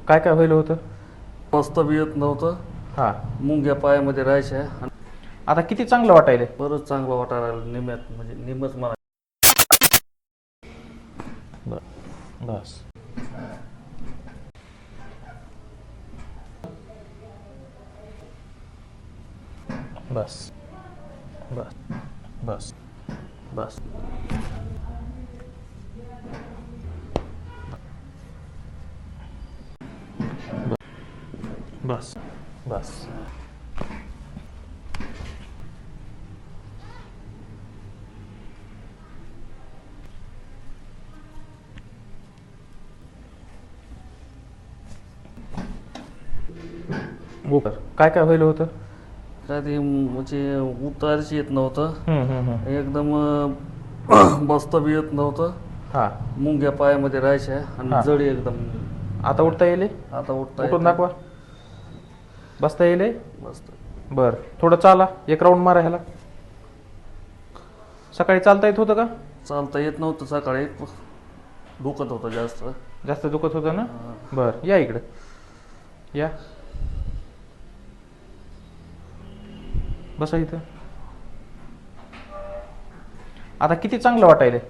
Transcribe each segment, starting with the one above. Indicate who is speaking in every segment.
Speaker 1: काय काय व्हायला होतं?
Speaker 2: मस्त बी येत नव्हतं.
Speaker 1: हां.
Speaker 2: मुंग्या पायामध्ये राहायच्या आणि
Speaker 1: आता किती चांगलं वाटायलंय?
Speaker 2: बरंच चांगलं वाटायला लागलं. निम्यात म्हणजे निम्मच म्हणा.
Speaker 1: बस. बस. बस. बस. बस. बस. बस. काय काय व्हायला होतं?
Speaker 2: काय ते म्हणजे उतारच येत नव्हतं. एकदम बसता बी येत नव्हतं.
Speaker 1: हां.
Speaker 2: मुंग्या पायामध्ये राहायच्या आणि
Speaker 1: हां.
Speaker 2: जडी एकदम.
Speaker 1: आता उठता येईल?
Speaker 2: आता उठता
Speaker 1: उठून
Speaker 2: येतं.
Speaker 1: दाखवा. बसता येईल?
Speaker 2: मस्त.
Speaker 1: बर, थोडं चाला, एक राऊंड मारा ह्याला. सकाळी चालता येत होतं का?
Speaker 2: चालता येत नव्हतं सकाळी. दुखत होतं जास्त.
Speaker 1: जास्त दुखत होतं ना? बर, या इकडं या. बसा इथं. आता किती चांगलं वाटायलंय?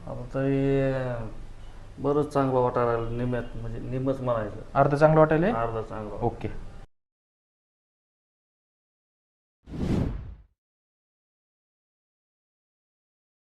Speaker 2: आता तरी बरंच चांगलं वाटायला लागलं. निम्यात म्हणजे निम्मच म्हणायचं.
Speaker 1: अर्ध चांगलं वाटायलंय?
Speaker 2: अर्धा चांगलं.
Speaker 1: ओके.